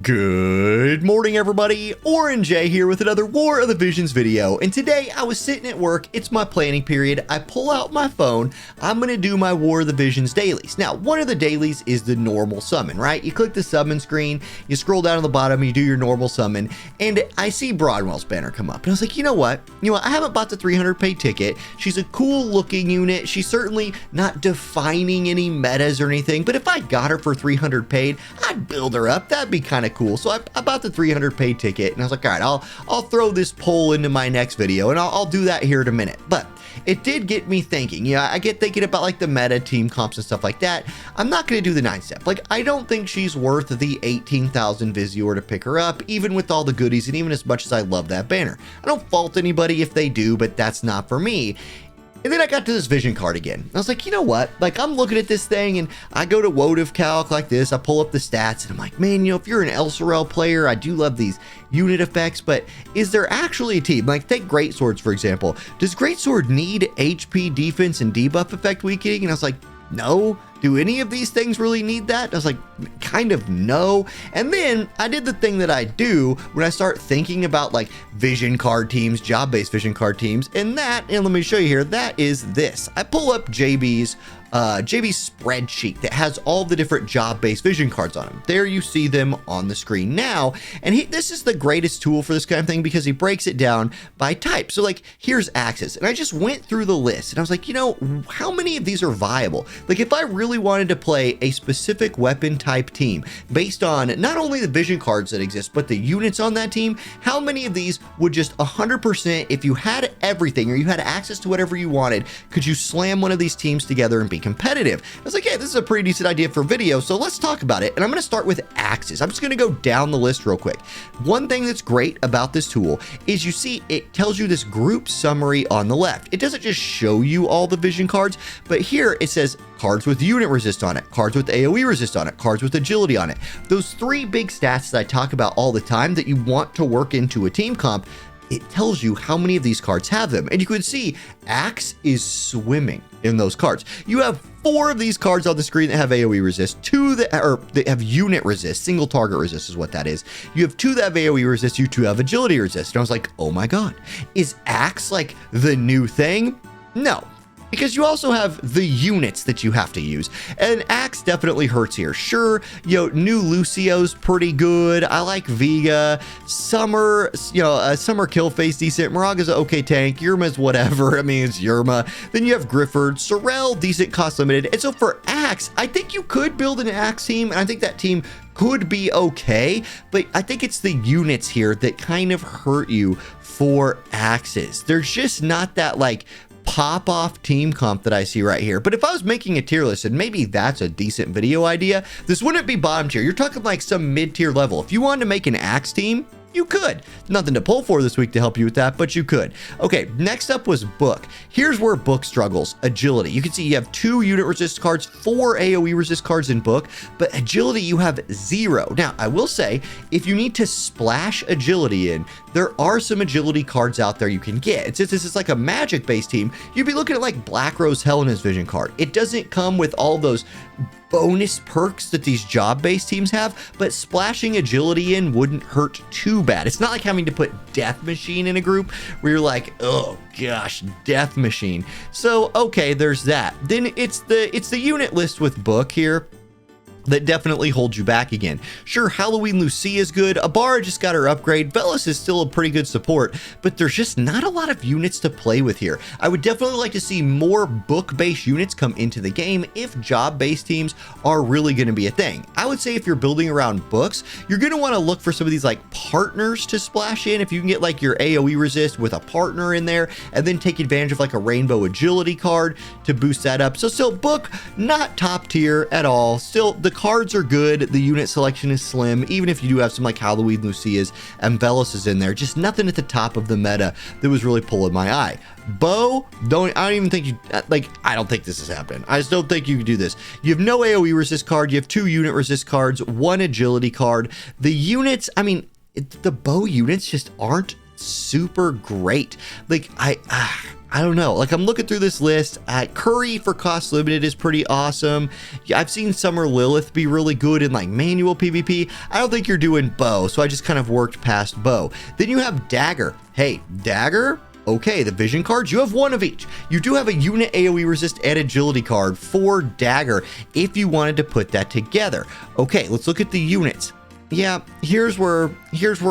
Good morning, everybody. Orange J here with another War of the Visions video. And today I was sitting at work. It's my planning period. I pull out my phone. I'm going to do my War of the Visions dailies. Now, one of the dailies is the normal summon, right? You click the summon screen, you scroll down to the bottom, you do your normal summon, and I see Broadwell's banner come up. And I was like, you know what? I haven't bought the 300 pay ticket. She's a cool looking unit. She's certainly not defining any metas or anything, but if I got her for 300 paid, I'd build her up. That'd be kind of cool. So I bought the 300 paid ticket and I was like, all right, I'll throw this poll into my next video and I'll do that here in a minute. But it did get me thinking. I get thinking about like the meta team comps and stuff like that. I'm not going to do the 9-step. Like, I don't think she's worth the 18,000 Visior to pick her up, even with all the goodies and even as much as I love that banner. I don't fault anybody if they do, but that's not for me. And then I got to this vision card again. I was like, you know what? Like, I'm looking at this thing and I go to WoTV calc like this. I pull up the stats and I'm like, man, if you're an LSRL player, I do love these unit effects, but is there actually a team? Like, take Greatswords, for example. Does Greatsword need HP defense and debuff effect weakening? And I was like, no. Do any of these things really need that? I was like, kind of no. And then I did the thing that I do when I start thinking about like vision card teams, job-based vision card teams. And let me show you here, that is this. I pull up JB's spreadsheet that has all the different job-based vision cards on them. There you see them on the screen now. And this is the greatest tool for this kind of thing because he breaks it down by type. So like, here's Axis. And I just went through the list and I was like, how many of these are viable? Like, if I really wanted to play a specific weapon type team based on not only the vision cards that exist, but the units on that team, how many of these would just 100%, if you had everything or you had access to whatever you wanted, could you slam one of these teams together and be competitive? I was like, hey, this is a pretty decent idea for video, so let's talk about it. And I'm going to start with Axis. I'm just going to go down the list real quick. One thing that's great about this tool is you see it tells you this group summary on the left. It doesn't just show you all the vision cards, but here it says cards with unit resist on it, cards with AoE resist on it, cards with agility on it. Those three big stats that I talk about all the time that you want to work into a team comp, it tells you how many of these cards have them. And you can see Axe is swimming in those cards. You have 4 of these cards on the screen that have AoE resist, 2 that have unit resist, single target resist is what that is. You have 2 that have AoE resist, you 2 have agility resist. And I was like, oh my God, is Axe like the new thing? No. Because you also have the units that you have to use. And Axe definitely hurts here. Sure, new Lucio's pretty good. I like Vega. Summer, Summer Killface decent. Moraga's an okay tank. Yerma's whatever. I mean, it's Yerma. Then you have Grifford. Sorrel, decent cost limited. And so for Axe, I think you could build an Axe team. And I think that team could be okay. But I think it's the units here that kind of hurt you for Axes. There's just not that like pop-off team comp that I see right here. But if I was making a tier list, and maybe that's a decent video idea, this wouldn't be bottom tier. You're talking like some mid-tier level. If you wanted to make an Axe team, you could. Nothing to pull for this week to help you with that, but you could. Okay, next up was Book. Here's where Book struggles. Agility. You can see you have 2 unit resist cards, 4 AoE resist cards in Book, but agility you have 0. Now, I will say, if you need to splash agility in, there are some agility cards out there you can get. And since this is like a magic-based team, you'd be looking at like Black Rose Helena's vision card. It doesn't come with all those bonus perks that these job-based teams have, but splashing agility in wouldn't hurt too bad. It's not like having to put Death Machine in a group where you're like, oh gosh, Death Machine. So okay, there's that. Then it's the unit list with Book here that definitely holds you back again. Sure, Halloween Lucia is good. Abara just got her upgrade. Velas is still a pretty good support, but there's just not a lot of units to play with here. I would definitely like to see more book-based units come into the game if job-based teams are really going to be a thing. I would say if you're building around books, you're going to want to look for some of these like partners to splash in. If you can get like your AoE resist with a partner in there and then take advantage of like a rainbow agility card to boost that up. So still Book, not top tier at all. Still, the cards are good, the unit selection is slim, even if you do have some like Halloween Lucia's and Velas is in there, just nothing at the top of the meta that was really pulling my eye. Bow, I don't even think I don't think this is happening. I just don't think you can do this. You have no AoE resist card, you have 2 unit resist cards, 1 agility card. The units, I mean, the bow units just aren't super great. Like, I don't know. Like, I'm looking through this list. Curry for cost limited is pretty awesome. I've seen Summer Lilith be really good in like manual PvP. I don't think you're doing bow, so I just kind of worked past bow. Then you have Dagger. Hey, Dagger? Okay, the vision cards, you have one of each. You do have a unit AoE resist and agility card for Dagger if you wanted to put that together. Okay, let's look at the units. Yeah, here's where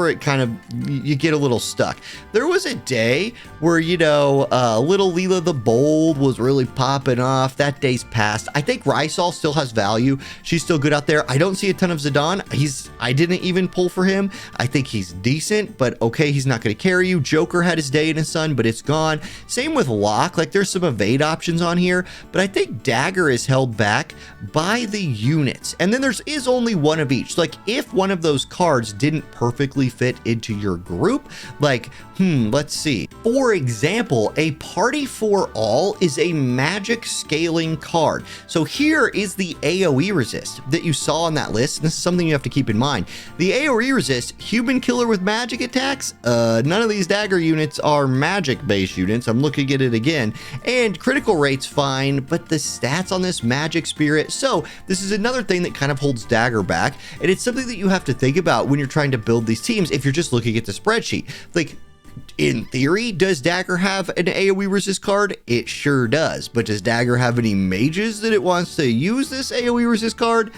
it kind of, you get a little stuck. There was a day where, you know, little Leela the Bold was really popping off. That day's passed. I think Rysal still has value. She's still good out there. I don't see a ton of Zidane. I didn't even pull for him. I think he's decent, but okay, he's not going to carry you. Joker had his day in his sun, but it's gone. Same with Locke. Like, there's some evade options on here, but I think Dagger is held back by the units. And then there is only one of each. Like, if one of those cards didn't perfectly fit into your group, like, let's see. For example, a Party for All is a magic scaling card. So here is the AoE resist that you saw on that list. This is something you have to keep in mind. The AoE resist, human killer with magic attacks. None of these Dagger units are magic based units. I'm looking at it again, and critical rate's fine, but the stats on this magic spirit. So this is another thing that kind of holds Dagger back, and it's something that you have to think about when you're trying to build these teams if you're just looking at the spreadsheet. Like, in theory, does Dagger have an AoE resist card? It sure does. But does Dagger have any mages that it wants to use this AoE resist card?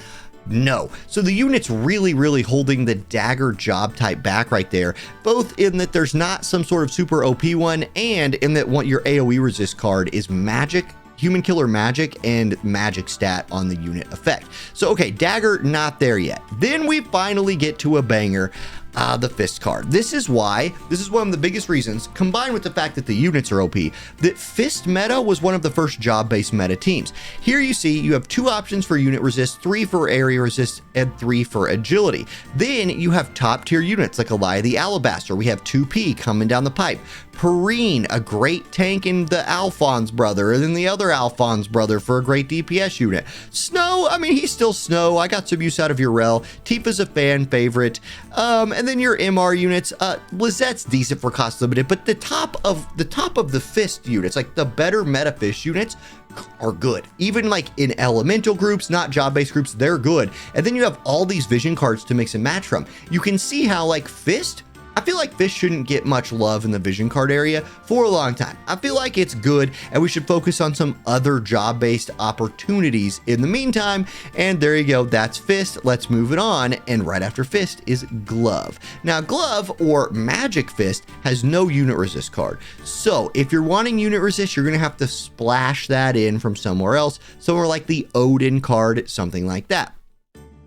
No. So the unit's really holding the Dagger job type back right there, both in that there's not some sort of super OP one, and in that what your AoE resist card is magic, human killer magic, and magic stat on the unit effect. So okay, Dagger not there yet. Then we finally get to a banger. The Fist card. This is one of the biggest reasons, combined with the fact that the units are OP, that Fist meta was one of the first job-based meta teams. Here you see you have 2 options for unit resist, 3 for area resist, and 3 for agility. Then you have top tier units like Elia the Alabaster. We have 2P coming down the pipe. Perrine, a great tank in the Alphonse brother, and then the other Alphonse brother for a great DPS unit. Snow, I mean, he's still Snow. I got some use out of your rel. Tifa's a fan favorite. And then your MR units, Lizette's decent for cost limited, but the top of the Fist units, like the better meta Fist units, are good. Even like in elemental groups, not job-based groups, they're good. And then you have all these vision cards to mix and match from. You can see how like Fist, I feel like Fist shouldn't get much love in the vision card area for a long time. I feel like it's good, and we should focus on some other job-based opportunities in the meantime. And there you go, that's Fist. Let's move it on. And right after Fist is Glove. Now, Glove or Magic Fist has no unit resist card. So if you're wanting unit resist, you're gonna have to splash that in from somewhere else, somewhere like the Odin card, something like that.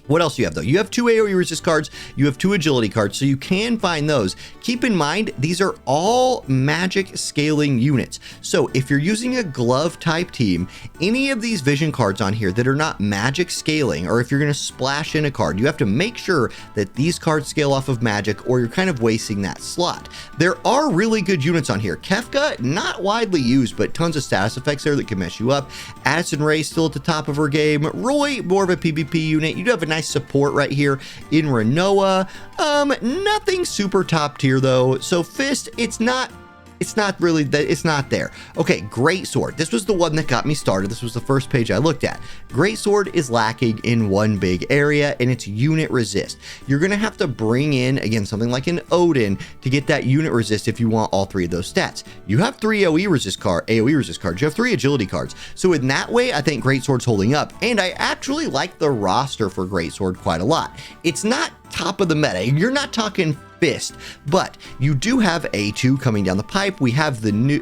What else do you have though? You have 2 AoE resist cards, you have 2 agility cards, so you can find those. Keep in mind, these are all magic scaling units. So if you're using a glove type team, any of these vision cards on here that are not magic scaling, or if you're gonna splash in a card, you have to make sure that these cards scale off of magic, or you're kind of wasting that slot. There are really good units on here. Kefka, not widely used, but tons of status effects there that can mess you up. Addison Rae still at the top of her game. Roy, more of a PvP unit. You do have a nice support right here in Renoa. Nothing super top tier though. So Fist, it's not really that, it's not there. Okay, Greatsword. This was the one that got me started. This was the first page I looked at. Greatsword is lacking in one big area, and it's unit resist. You're gonna have to bring in, again, something like an Odin to get that unit resist if you want all 3 of those stats. You have 3 AoE resist cards. You have 3 agility cards. So in that way, I think Greatsword's holding up, and I actually like the roster for Greatsword quite a lot. It's not top of the meta. You're not talking Fist, but you do have A2 coming down the pipe. We have the new,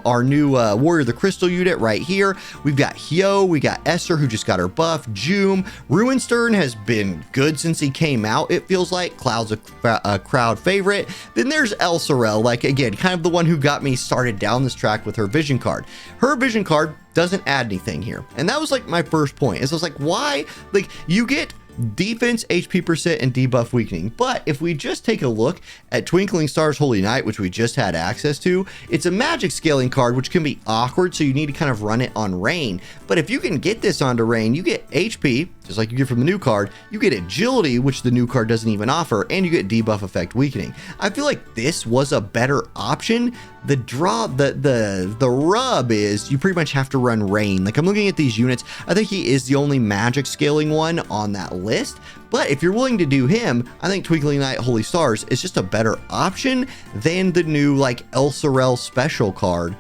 our new Warrior of the Crystal unit right here. We've got Hyo, we got Esther who just got her buff, Joom. Ruinstern has been good since he came out, it feels like. Cloud's a crowd favorite. Then there's Elsorel, like again, kind of the one who got me started down this track with her vision card. Her vision card doesn't add anything here. And that was like my first point. Is I was like, why? Like, you get defense, HP percent, and debuff weakening. But if we just take a look at Twinkling Stars Holy Night, which we just had access to, it's a magic scaling card, which can be awkward, so you need to kind of run it on Rain. But if you can get this onto Rain, you get HP, just like you get from the new card, you get agility, which the new card doesn't even offer, and you get debuff effect weakening. I feel like this was a better option. The rub is you pretty much have to run Rain. Like, I'm looking at these units, I think he is the only magic scaling one on that list. But if you're willing to do him, I think Twinkling Light Holy Stars is just a better option than the new like El Sorel special card,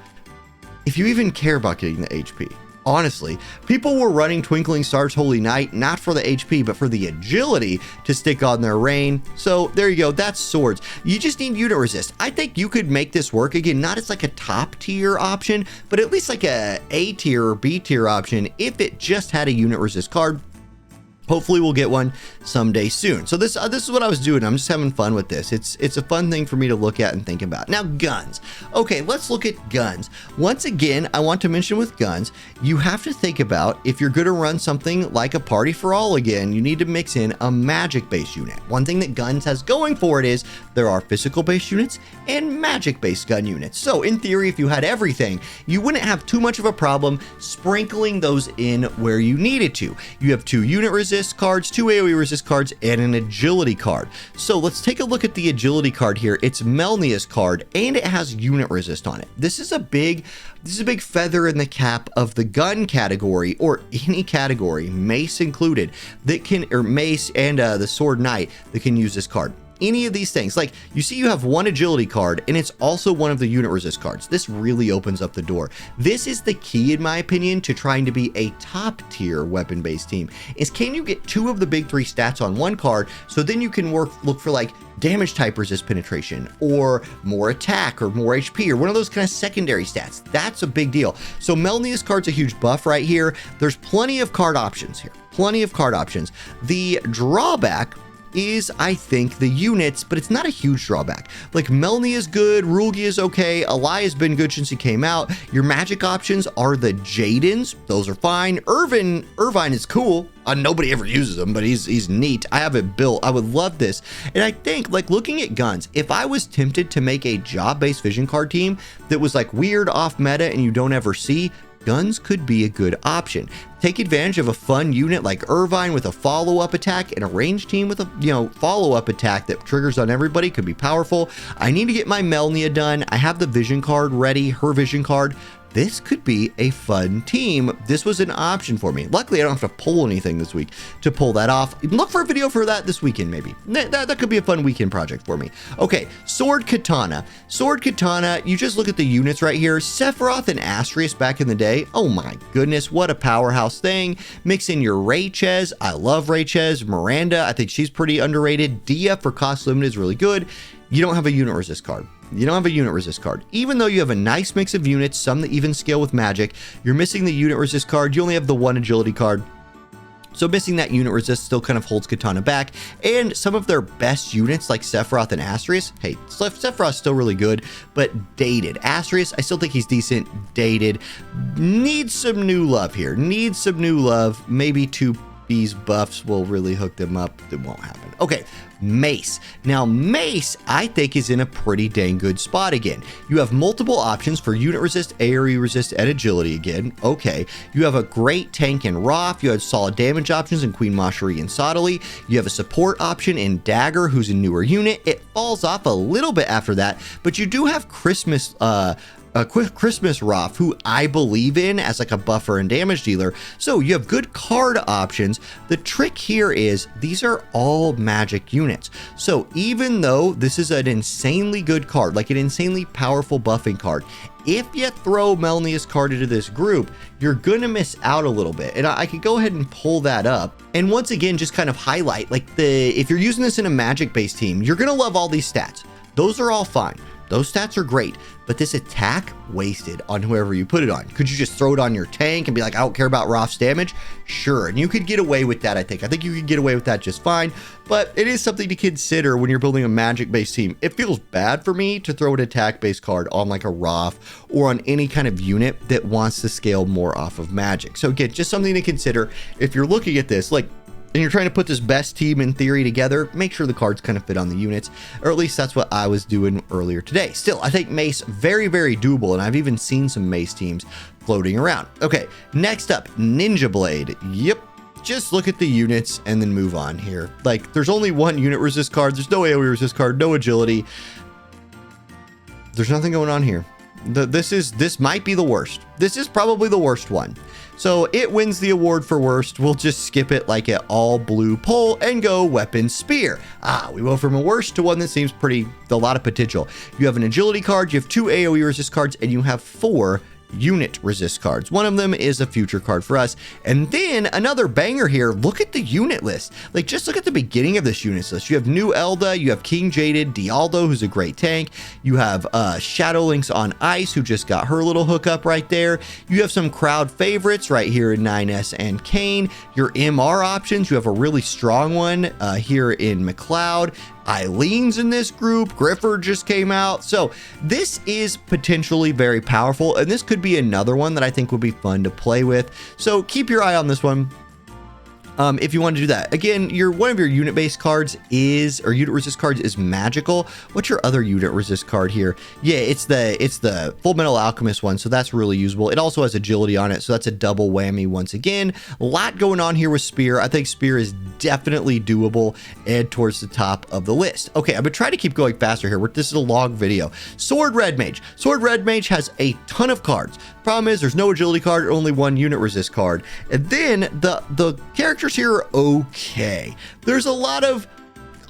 if you even care about getting the HP. Honestly, people were running Twinkling Stars Holy Knight not for the HP, but for the agility to stick on their Rain. So there you go, that's swords. You just need unit resist. I think you could make this work, again, not as like a top tier option, but at least like a tier or B tier option if it just had a unit resist card. Hopefully we'll get one someday soon. So this is what I was doing. I'm just having fun with this. It's a fun thing for me to look at and think about. Now, guns. Okay, let's look at guns. Once again, I want to mention with guns, you have to think about if you're going to run something like a Party for All again, you need to mix in a magic-based unit. One thing that guns has going for it is there are physical-based units and magic-based gun units. So in theory, if you had everything, you wouldn't have too much of a problem sprinkling those in where you needed to. You have 2 unit resist cards, 2 AoE resist cards, and an agility card. So let's take a look at the agility card here. It's Melnia's card, and it has unit resist on it. This is a big feather in the cap of the gun category, or any category, Mace included, that can, or Mace and the Sword Knight that can use this card. Any of these things, like you see you have one agility card and it's also one of the unit resist cards. This really opens up the door. This is the key, in my opinion, to trying to be a top tier weapon based team, is can you get 2 of the big 3 stats on one card, so then you can look for like damage type resist penetration or more attack or more HP or one of those kind of secondary stats. That's a big deal. So Melnia's card's a huge buff right here. There's plenty of card options here, plenty of card options. The drawback is, I think, the units, but it's not a huge drawback. Like, Melnia is good, Rulgi is okay, Alaya's been good since he came out. Your magic options are the Jadens, those are fine. Irvine is cool. Nobody ever uses him, but he's neat. I have it built. I would love this. And I think, like, looking at guns, if I was tempted to make a job-based vision card team that was like weird off meta and you don't ever see, guns could be a good option. Take advantage of a fun unit like Irvine with a follow-up attack, and a ranged team with a follow-up attack that triggers on everybody could be powerful. I need to get my Melnia done. I have the vision card ready, her vision card. This could be a fun team. This was an option for me. Luckily, I don't have to pull anything this week to pull that off. Look for a video for that this weekend, maybe. That could be a fun weekend project for me. Okay, Sword Katana. Sword Katana, you just look at the units right here. Sephiroth and Asterius back in the day. Oh my goodness, what a powerhouse thing. Mix in your Raychez. I love Raychez. Miranda, I think she's pretty underrated. Dia for cost limit is really good. You don't have a unit resist card. You don't have a unit resist card. Even though you have a nice mix of units, some that even scale with magic, you're missing the unit resist card. You only have the 1 agility card. So missing that unit resist still kind of holds Katana back. And some of their best units like Sephiroth and Asterius, hey, Sephiroth's still really good, but dated. Asterius, I still think he's decent, dated. Needs some new love here. Needs some new love. Maybe 2 these buffs will really hook them up. It won't happen. Okay, Mace. Now, Mace, I think, is in a pretty dang good spot again. You have multiple options for unit resist, AoE resist, and agility again. Okay, you have a great tank in Roth. You have solid damage options in Queen Mashari and Sottily. You have a support option in Dagger, who's a newer unit. It falls off a little bit after that, but you do have Christmas Roth, who I believe in as like a buffer and damage dealer. So you have good card options. The trick here is these are all magic units. So even though this is an insanely good card, like an insanely powerful buffing card, if you throw Melnia's card into this group, you're gonna miss out a little bit. And I could go ahead and pull that up. And once again, just kind of highlight, like, if you're using this in a magic-based team, you're gonna love all these stats. Those are all fine. Those stats are great, but this attack wasted on whoever you put it on. Could you just throw it on your tank and be like, I don't care about Roth's damage? Sure, and you could get away with that, I think. I think you could get away with that just fine, but it is something to consider when you're building a magic-based team. It feels bad for me to throw an attack-based card on like a Roth or on any kind of unit that wants to scale more off of magic. So again, just something to consider if you're looking at this, like, and you're trying to put this best team in theory together, make sure the cards kind of fit on the units, or at least that's what I was doing earlier today. Still, I think Mace, very, very doable, and I've even seen some Mace teams floating around. Okay, next up, Ninja Blade. Yep, just look at the units and then move on here. Like, there's only one unit resist card. There's no AoE resist card, no agility. There's nothing going on here. This might be the worst. This is probably the worst one. So it wins the award for worst. We'll just skip it like an all blue poll and go weapon spear. We go from a worst to one that seems a lot of potential. You have an agility card, you have 2 AoE resist cards, and you have 4 unit resist cards. One of them is a future card for us. And then another banger here, look at the unit list. Like, just look at the beginning of this unit list. You have New Elda, you have King Jaded, Dialdo, who's a great tank. You have Shadow Lynx on Ice, who just got her little hookup right there. You have some crowd favorites right here in 9S and Kane. Your MR options, you have a really strong one here in McLeod. Eileen's in this group. Grifford just came out. So this is potentially very powerful, and this could be another one that I think would be fun to play with. So keep your eye on this one. If you want to do that. Again, one of your unit based cards or unit resist cards is magical. What's your other unit resist card here? Yeah, it's the Full Metal Alchemist one, so that's really usable. It also has agility on it, so that's a double whammy once again. A lot going on here with Spear. I think Spear is definitely doable and towards the top of the list. Okay, I'm gonna try to keep going faster here. This is a long video. Sword Red Mage. Sword Red Mage has a ton of cards. Problem is, there's no agility card, only 1 unit resist card. And then the characters here are okay. There's a lot of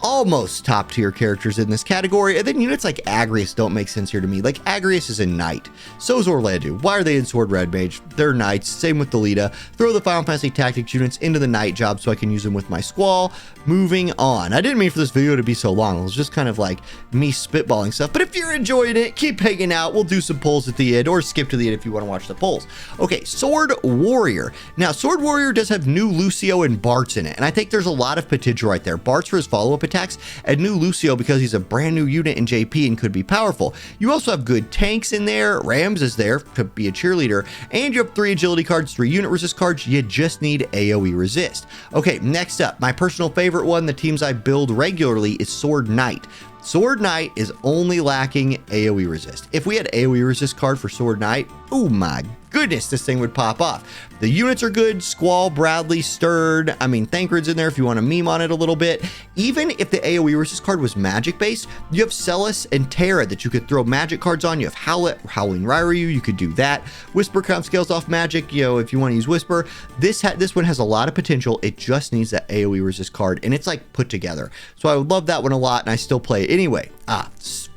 almost top tier characters in this category, and then units like Agrius don't make sense here to me. Like, Agrius is a knight, so is Orlandu. Why are they in Sword Red Mage? They're knights. Same with Delita. Throw the Final Fantasy Tactics units into the knight job so I can use them with my Squall. Moving on. I didn't mean for this video to be so long. It was just kind of like me spitballing stuff, but if you're enjoying it, keep hanging out. We'll do some polls at the end, or skip to the end if you want to watch the polls. Okay, Sword Warrior. Now, Sword Warrior does have new Lucio and Bartz in it, and I think there's a lot of potential right there. Bartz for his follow-up attacks, and new Lucio because he's a brand new unit in JP and could be powerful. You also have good tanks in there. Rams is there to be a cheerleader, and you have 3 agility cards, 3 unit resist cards. You just need AoE resist. Okay, next up, my personal favorite one, the teams I build regularly, is Sword Knight. Sword Knight is only lacking AoE resist. If we had AoE resist card for Sword Knight, oh my goodness, this thing would pop off. The units are good. Squall, Bradley, Stirred. I mean, Thancred's in there if you want to meme on it a little bit. Even if the AoE resist card was magic based, you have Celis and Terra that you could throw magic cards on. You have Howlet, Howling Ryryu, you could do that. Whisper counts scales off magic, you know, if you want to use Whisper. This one has a lot of potential. It just needs that AoE resist card, and it's like put together. So I would love that one a lot, and I still play it anyway.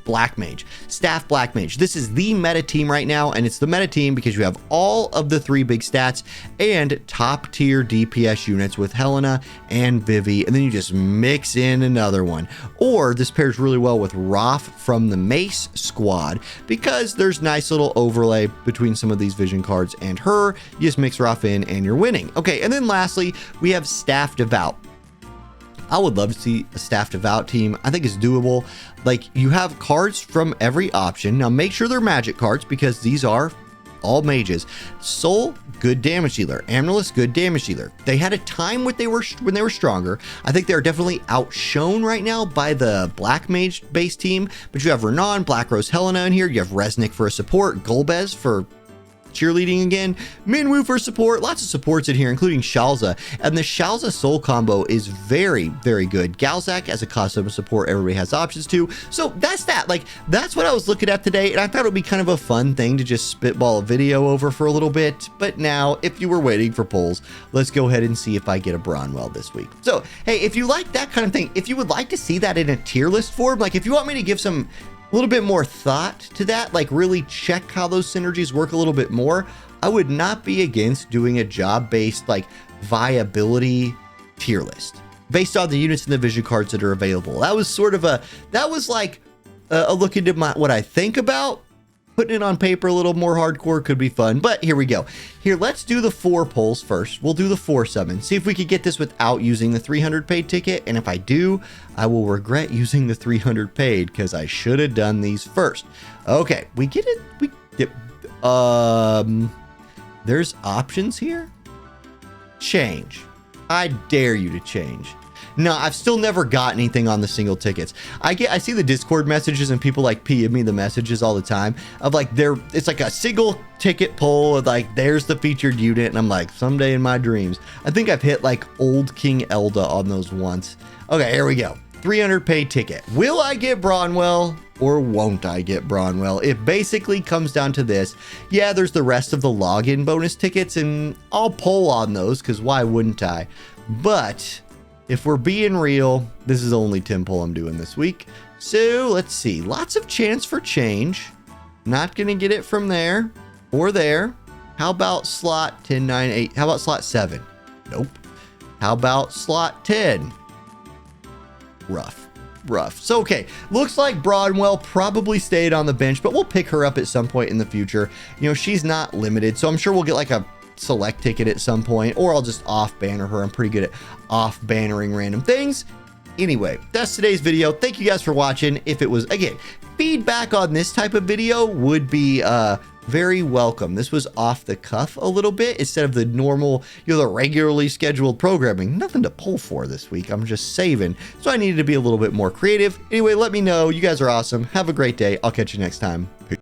Black Mage. Staff Black Mage. This is the meta team right now, and it's the meta team because you have all of the 3 big stats and top tier DPS units with Helena and Vivi, and then you just mix in another one. Or this pairs really well with Raph from the Mace squad because there's nice little overlay between some of these vision cards and her. You just mix Raph in and you're winning. Okay, and then lastly, we have Staff Devout. I would love to see a Staff Devout team. I think it's doable. Like, you have cards from every option. Now, make sure they're magic cards because these are all mages. Soul, good damage dealer. Amaryllis, good damage dealer. They had a time when they were stronger. I think they're definitely outshone right now by the Black Mage base team. But you have Renan, Black Rose, Helena in here. You have Resnick for a support. Golbez for cheerleading again, Minwoo for support, lots of supports in here, including Shalza, and the Shalza Soul combo is very, very good. Galzak as a custom support, everybody has options to, so that's that. Like, that's what I was looking at today, and I thought it would be kind of a fun thing to just spitball a video over for a little bit. But now, if you were waiting for polls, let's go ahead and see if I get a Bronwell this week. So, hey, if you like that kind of thing, if you would like to see that in a tier list form, like if you want me to give some a little bit more thought to that, like really check how those synergies work a little bit more, I would not be against doing a job-based like viability tier list based on the units and the vision cards that are available. That was sort of like a look into what I think about. Putting it on paper a little more hardcore could be fun, but here we go. Here, let's do the 4 polls first. We'll do the 4 summons. See if we could get this without using the 300 paid ticket, and if I do, I will regret using the 300 paid because I should have done these first. Okay, we get it. There's options here. Change. I dare you to change. No, I've still never got anything on the single tickets. I see the Discord messages and people like PM me the messages all the time of like it's like a single ticket pull, like there's the featured unit, and I'm like, someday in my dreams. I think I've hit like Old King Elda on those once. Okay, here we go. 300 pay ticket. Will I get Bronwell or won't I get Bronwell? It basically comes down to this. Yeah, there's the rest of the login bonus tickets, and I'll pull on those because why wouldn't I? But if we're being real, this is only 10 pull I'm doing this week. So let's see. Lots of chance for change. Not going to get it from there or there. How about slot 10, 9, 8? How about slot 7? Nope. How about slot 10? Rough. So, okay, looks like Bronwell probably stayed on the bench, but we'll pick her up at some point in the future. You know, she's not limited, so I'm sure we'll get like a select ticket at some point, or I'll just off banner her. I'm pretty good at off bannering random things. Anyway, that's today's video. Thank you guys for watching. If it was, again, feedback on this type of video would be very welcome. This was off the cuff a little bit instead of the normal, the regularly scheduled programming. Nothing to pull for this week. I'm just saving. So I needed to be a little bit more creative. Anyway, let me know. You guys are awesome. Have a great day. I'll catch you next time. Peace.